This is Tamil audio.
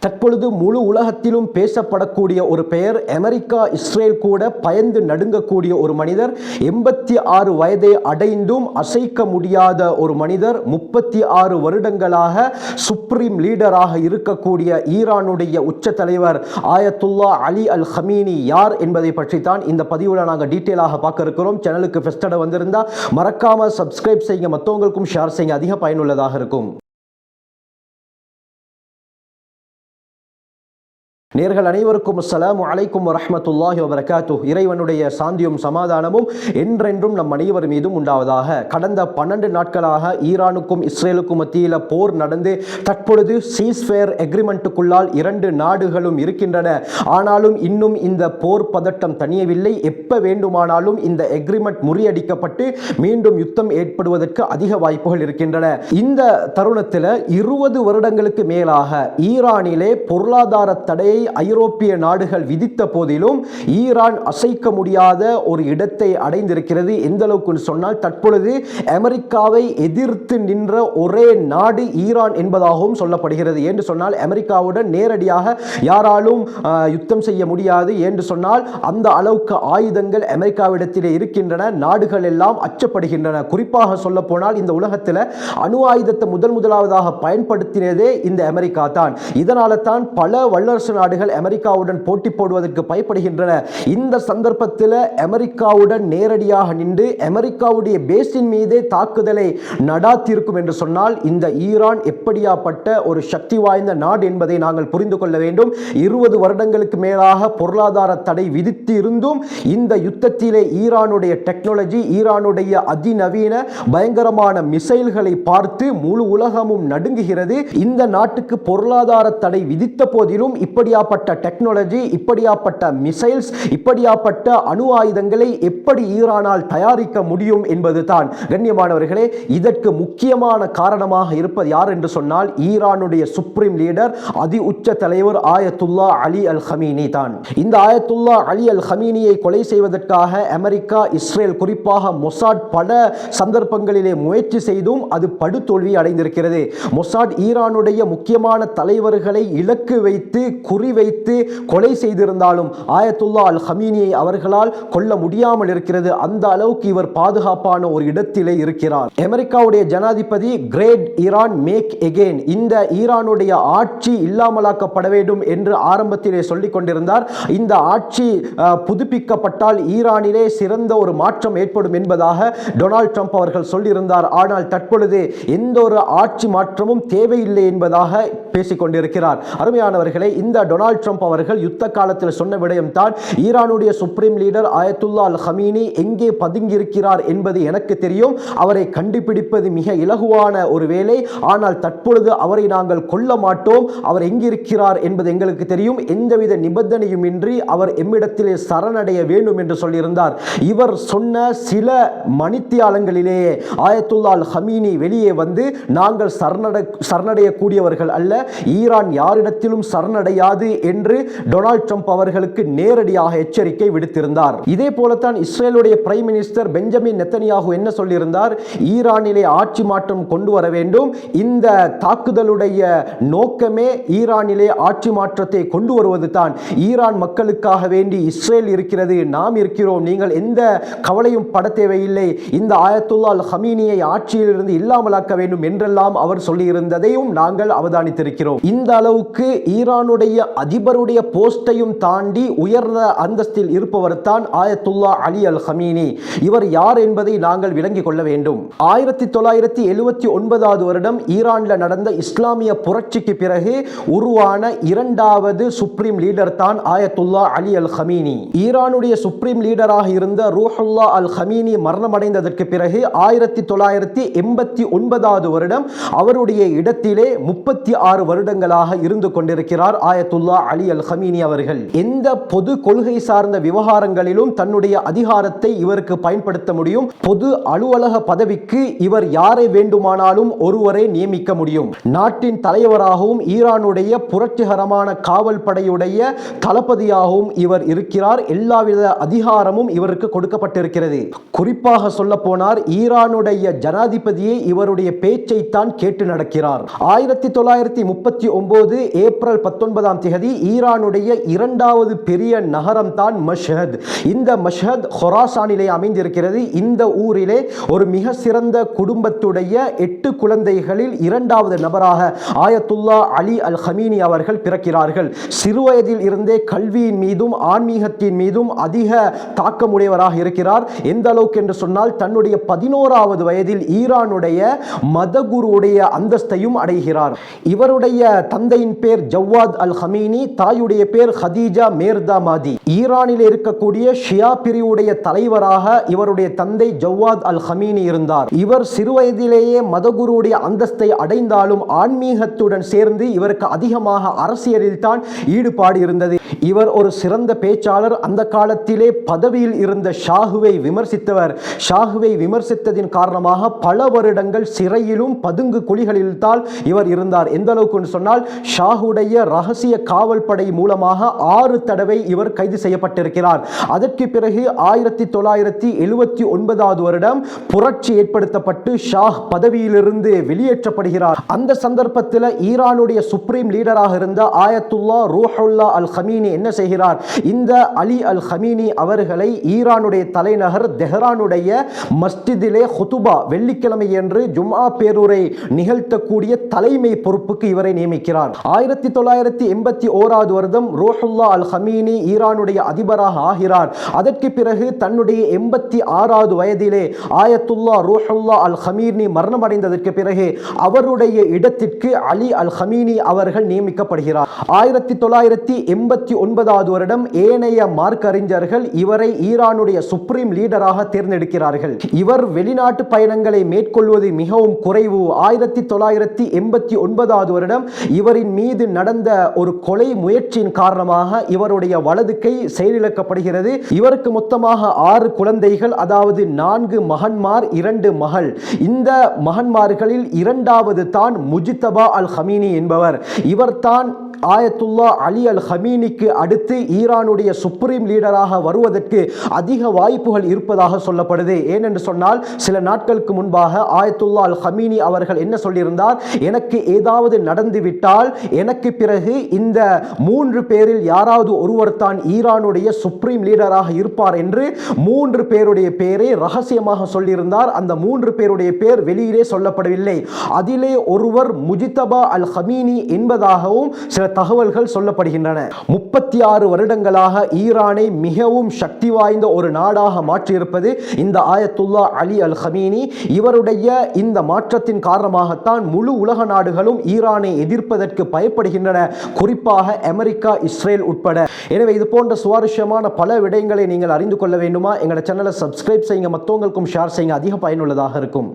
தற்பொழுது முழு உலகத்திலும் பேசப்படக்கூடிய ஒரு பெயர், அமெரிக்கா இஸ்ரேல் கூட பயந்து நடுங்கக்கூடிய ஒரு மனிதர், 86 வயதை அடைந்தும் அசைக்க முடியாத ஒரு மனிதர், 36 வருடங்களாக சுப்ரீம் லீடராக இருக்கக்கூடிய ஈரானுடைய உச்ச தலைவர் ஆயத்துல்லா அலி அல் ஹமீனி யார் என்பதை பற்றி தான் இந்த பதிவில் நாங்கள் டீட்டெயிலாக பார்க்க இருக்கிறோம். சேனலுக்கு ஃபர்ஸ்ட் தடவை வந்திருந்தா மறக்காம சப்ஸ்கிரைப் செய்யுங்க, மற்றவங்களுக்கும் ஷேர் செய்யுங்க, அதிக பயனுள்ளதாக இருக்கும். நேர்கள் அனைவருக்கும் அஸ்ஸலாமு அலைக்கும் வரஹ்மத்துல்லாஹி வபரகாத்துஹ். இறைவனுடைய சாந்தியும் சமாதானமும் என்றென்றும் நம் அனைவர் மீதும் உண்டாவதாக. கடந்த 12 நாட்களாக ஈரானுக்கும் இஸ்ரேலுக்கும் மத்தியில் போர் நடந்து தற்பொழுது சீஸ்ஃபயர் எக்ரிமெண்ட்டுக்குள்ளால் 2 நாடுகளும் இருக்கின்றன. ஆனாலும் இன்னும் இந்த போர் பதட்டம் தணியவில்லை. எப்ப வேண்டுமானாலும் இந்த எக்ரிமெண்ட் முறியடிக்கப்பட்டு மீண்டும் யுத்தம் ஏற்படுவதற்கு அதிக வாய்ப்புகள் இருக்கின்றன. இந்த தருணத்தில் 20 வருடங்களுக்கு மேலாக ஈரானிலே பொருளாதார தடையை ஐரோப்பிய நாடுகள் விதித்த போதிலும் ஈரான் அசைக்க முடியாத ஒரு இடத்தை அடைந்திருக்கிறது. எந்த அளவுக்கு சொன்னால் தற்பொழுது அமெரிக்காவை எதிர்த்து நின்ற ஒரே நாடு ஈரான் என்பதாகவும் சொல்லப்படுகிறது. என்று சொன்னால் அமெரிக்காவுடன் நேரடியாக யாராலும் யுத்தம் செய்ய முடியாது என்று சொன்னால் அந்த அளவுக்கு ஆயுதங்கள் அமெரிக்காவிடத்திலே இருக்கின்றன. நாடுகள் எல்லாம் அச்சப்படுகின்றன. குறிப்பாக சொல்ல போனால் இந்த உலகத்தில் அணு ஆயுதத்தை முதலாவதாக பயன்படுத்தினதே இந்த அமெரிக்கா தான். இதனால தான் பல வல்லரசு நாடுகள் அமெரிக்காவுடன் போட்டி போடுவதற்கு பயப்படுகின்றன. இந்த சந்தர்ப்பத்தில் அமெரிக்காவுடன் நேரடியாக நின்று அமெரிக்காவுடைய பேசின் மீதே தாக்குதலை நடாத்திருக்கும் என்று சொன்னால் இந்த ஈரான் எப்படியாப்பட்ட ஒரு சக்தி வாய்ந்த நாடு என்பதை நாங்கள் புரிந்து கொள்ள வேண்டும். 20 வருடங்களுக்கு மேலாக பொருளாதார தடை விதித்து இருந்தும் இந்த யுத்தத்திலே ஈரானுடைய டெக்னாலஜி, ஈரானுடைய அதிநவீன பயங்கரமான மிசைல்களை பார்த்து முழு உலகமும் நடுங்குகிறது. இந்த நாட்டுக்கு பொருளாதார தடை விதித்த போதிலும் இப்படியாப்பட்ட டெக்னாலஜி, இப்படியாப்பட்ட மிசைல்ஸ், இப்படியாப்பட்ட அணு ஆயுதங்களை எப்படி ஈரானால் தயாரிக்க முடியும் என்பதுதான் கண்ணியமானவர்களே. இதற்கு முக்கியமான காரணமாக இருப்பது யார் என்று சொன்னால் ஈரானுடைய சுப்ரீம் லீடர், அதி உச்ச தலைவர் ஆயத்துல்லா அலி அல் ஹமீனி தான். இந்த ஆயத்துல்லா அலி அல் ஹமீனியை கொலை செய்வதற்காக அமெரிக்கா, இஸ்ரேல், குறிப்பாக மொசாட் பல சந்தர்ப்பங்களிலே முயற்சி செய்தும் அது படுதோல்வி அடைந்திருக்கிறது. மொசாட் ஈரானுடைய முக்கியமான தலைவர்களை இலக்கு வைத்து குறிவைத்து கொலை செய்திருந்தாலும் ஆயத்துல்லா அல் ஹமீனியை அவர்களால் கொல்ல முடியாமல் இருக்கிறது. அந்த அளவுக்கு இவர் பாதுகாப்பான ஒரு இடத்திலே இருக்கிறார். அமெரிக்காவுடைய ஜனாதிபதி கிரேட் ஈரான் மேக் எகெயின், இந்த ஈரானுடைய ஆட்சி இல்லாமலாக்கப்பட வேண்டும் என்று ஆரம்பத்திலே சொல்லிக் கொண்டிருந்தார். இந்த ஆட்சி புதுப்பிக்கப்பட்டால் ஈரானிலே சிறந்த ஒரு மாற்றம் ஏற்படும் என்பதாக டொனால்ட் ட்ரம்ப் அவர்கள் சொல்லியிருந்தார். ஆனால் தற்பொழுது எந்த ஒரு ஆட்சி மாற்றமும் தேவையில்லை என்பதாக பேசிக் கொண்டிருக்கிறார். அருமையானவர்களே, இந்த டொனால்ட் ட்ரம்ப் அவர்கள் யுத்த காலத்தில் சொன்ன விடயம் தான், ஈரானுடைய சுப்ரீம் லீடர் ஆயத்துல்லா அல் ஹமீனி எங்கே பதுங்கியிருக்கிறார் என்பது எனக்கு தெரியும். அவரை கண்டுபிடிப்பது மிக இலகுவான ஒரு வேலை. ஆனால் தற்பொழுது அவரை நாங்கள் கொல்ல மாட்டோம். அவர் எங்கிருக்கிறார் என்பது எங்களுக்கு தெரியும். எந்தவித நிபந்தனையும் இன்றி அவர் எம்மிடத்திலே சரணடைய வேண்டும் என்று சொல்லியிருந்தார். இவர் சொன்ன சில மணித்தியாலங்களிலேயே ஆயத்துல்லா அல் ஹமீனி வெளியே வந்து, நாங்கள் சரணடையக்கூடியவர்கள் அல்ல, ஈரான் யாரிடத்திலும் சரணடையாது என்று டொனால்ட் ட்ரம்ப் அவர்களுக்கு நேரடியாக எச்சரிக்கை விடுத்திருந்தார். இதே போலத்தான் இஸ்ரேலுடைய பிரைம் மினிஸ்டர் பெஞ்சமின் நெத்தனியாகு என்ன சொல்லியிருந்தார், ஈரானிலே ஆட்சி மாற்றம் கொண்டு வர வேண்டும். இந்த தாக்குதலுடைய நோக்கமே ஈரானிலே ஆட்சி மாற்றத்தை கொண்டு வருவது தான். ஈரான் மக்களுக்காக வேண்டி இஸ்ரேல் இருக்கிறது, நாம் இருக்கிறோம், நீங்கள் எந்த கவலையும் பட தேவையில்லை, இந்த ஆயத்துல்லா அல் ஹமீனியை ஆட்சியிலிருந்து இல்லாமலாக்க வேண்டும் என்றெல்லாம் அவர் சொல்லியிருந்ததையும் நாங்கள் அவதானித்திருக்கிறோம். இந்த அளவுக்கு ஈரானுடைய அதிபருடைய போஸ்டையும் தாண்டி உயர்ந்த அந்தஸ்தில் இருப்பவர் தான் ஆயத்துல்லா அலி அல் ஹமீனி. இவர் யார் என்பதை நாங்கள் விளங்கிக் கொள்ள வேண்டும். 1979 வருடம் ஈரானில் நடந்த இஸ்லாமிய புரட்சிக்கு பிறகு உருவான 2வது சுப்ரீம் லீடர் தான் ஆயத்துல்லா அலி அல் ஹமீனி. ஈரானுடைய சுப்ரீம் லீடராக இருந்த ரூஹுல்லா அல் ஹமீனி மரணமடைந்ததற்கு பிறகு 1989 வருடம் அவருடைய இடத்திலே 36 வருடங்களாக இருந்து கொண்டிருக்கிறார் ஆயத்துல்லா ஆயத்துல்லா அலி அல் ஹமீனி அவர்கள். எந்த பொது கொள்கை சார்ந்த விவகாரங்களிலும் தன்னுடைய அதிகாரத்தை இவருக்கு பயன்படுத்த முடியும். பொது அலுவலக பதவிக்கு இவர் யாரை வேண்டுமானாலும் ஒருவரை நியமிக்க முடியும். நாட்டின் தலைவராகவும் ஈரானுடைய புரட்சிகரமான காவல் படையுடைய தளபதியாகவும் இவர் இருக்கிறார். எல்லாவித அதிகாரமும் இவருக்கு கொடுக்கப்பட்டிருக்கிறது. குறிப்பாக சொல்ல போனார், ஈரானுடைய ஜனாதிபதியை இவருடைய பேச்சை தான் கேட்டு நடக்கிறார். 1939 ஏப்ரல் 19ஆம் தேதி ஈரானுடைய இரண்டாவது பெரிய நகரம் தான் மஷ்ஹத். இந்த மஷ்ஹத் ஹொராசானிலே அமைந்திருக்கிறது. இந்த ஊரிலே ஒரு மிக சிறந்த குடும்பத்துடைய 8 குழந்தைகளில் இரண்டாவது நபராக ஆயத்துல்லா அலி அல் ஹமீனி அவர்கள் பிறக்கிறார்கள். சிறுவயதில் இருந்தே கல்வியின் மீதும் ஆன்மீகத்தின் மீதும் அதிக தாக்கமுடையவராக இருக்கிறார். எந்த அளவுக்கு என்று சொன்னால், தன்னுடைய 11வது வயதில் ஈரானுடைய மதகுருவுடைய அந்தஸ்தையும் அடைகிறார். இவருடைய தந்தையின் பேர் ஜவாத் அல் ஹமீனி, தாயுடைய பேர் ஹதீஜா மேர்தாமாதி. ஈரானில் இருக்கக்கூடிய ஷியா பிரிவுடைய தலைவராக இவருடைய தந்தை ஜவாத் அல் ஹமீனி இருந்தார். இவர் சிறுவயதிலேயே மதகுருவுடைய அந்தஸ்தை அடைந்தாலும் ஆன்மீகத்துடன் சேர்ந்து இவருக்கு அதிகமாக அரசியலில் தான் ஈடுபாடு இருந்தது. இவர் ஒரு சிறந்த பேச்சாளர். அந்த காலத்திலே பதவியில் இருந்த ஷாஹுவை விமர்சித்தவர். ஷாஹுவை விமர்சித்ததின் காரணமாக பல வருடங்கள் சிறையிலும் பதுங்கு குழிகளில் தான் இவர் இருந்தார். எந்த அளவுக்கு சொன்னால், ஷாஹுடைய ரகசிய காவல் படை மூலமாக 6 தடவை இவர் கைது செய்யப்பட்டிருக்கிறார். அதற்கு பிறகு 1979வது வருடம் புரட்சி ஏற்படுத்தப்பட்டு ஷாஹ் பதவியிலிருந்து வெளியேற்றப்படுகிறார். அந்த சந்தர்ப்பத்தில் ஈரானுடைய சுப்ரீம் லீடராக இருந்த ஆயத்துல்லா ரூஹுல்லா அல் ஹமீனி என்ன செய்கிறார்? இந்த அலி அல் ஹமீனி அவர்களை ஈரானுடைய தலைநகர் தெஹ்ரானுடைய மஸ்ஜிதிலே ஹுதுபா வெள்ளிக்கிழமை என்று ஜும்ஆ பேருரை நிகழ்த்தக்கூடிய தலைமை பொறுப்புக்கு இவரை நியமிக்கிறார். 1981வது வருடம் ரூஹுல்லா அல் ஹமீனி ஈரானுடைய அதிபராக ஆகிறார். அதற்கு பிறகு தன்னுடைய 86வது வயதிலே ஆயத்துல்லா ரூஹுல்லா அல் ஹமீனி மரணம் அடைந்ததற்கு பிறகு அவருடைய இடத்திற்கு அலி அல் ஹமீனி அவர்கள் நியமிக்கப்படுகிறார். 1989வது வருடம் ஏனைய மார்க்க அறிஞர்கள் இவரை ஈரானுடைய சுப்ரீம் லீடராக தேர்ந்தெடுக்கிறார்கள். இவர் வெளிநாட்டு பயணங்களை மேற்கொள்வது மிகவும் குறைவு. 1989வது வருடம் இவரின் மீது நடந்த ஒரு கொலை முயற்சியின் காரணமாக இவருடைய வலது கை செயலிழக்கப்படுகிறது. இவருக்கு மொத்தமாக 6 குழந்தைகள், அதாவது 4 மகன்மார் 2 மகள். இந்த மகன்மார்களில் இரண்டாவது தான் முஜ்தபா அல் ஹமீனி என்பவர். இவர்தான் ஆயத்துல்லா அலி அல் ஹமீனிக்கு அடுத்து ஈரானுடைய சுப்ரீம் லீடராக வருவதற்கு அதிக வாய்ப்புகள் இருப்பதாக சொல்லப்படுது. ஏனென்று சொன்னால், சில நாட்களுக்கு முன்பாக ஆயத்துல்லா அல் ஹமீனி அவர்கள் என்ன சொல்லியிருந்தார்? எனக்கு ஏதாவது நடந்துவிட்டால் எனக்கு பிறகு இந்த 3 பேரில் யாராவது ஒருவர் தான் ஈரானுடைய சுப்ரீம் லீடராக இருப்பார் என்று 3 பேருடைய பேரை ரகசியமாக சொல்லியிருந்தார். அந்த 3 பேருடைய பேர் வெளியிலே சொல்லப்படவில்லை. அதிலே ஒருவர் முஜ்தபா அல் ஹமீனி என்பதாகவும் சில தகவல்கள் சொல்லப்படுகின்றன. 36 வருடங்களாக ஈரானை மிகவும் சக்தி வாய்ந்த ஒரு நாடாக மாற்றியிருப்பது இந்த ஆயத்துல்லா அலி அல் ஹமீனி. இவருடைய இந்த மாற்றத்தின் காரணமாகத்தான் முழு உலக நாடுகளும் ஈரானை எதிர்ப்பதற்கு பயப்படுகின்றன, குறிப்பாக அமெரிக்கா, இஸ்ரேல் உட்பட. எனவே இது போன்ற சுவாரஸ்யமான பல விடயங்களை நீங்கள் அறிந்து கொள்ள வேண்டுமா? எங்களோட சேனலை சப்ஸ்கிரைப் செய்யுங்க, மற்றவங்களுக்கும் ஷேர் செய்யுங்க, அதிக பயனுள்ளதாக இருக்கும்.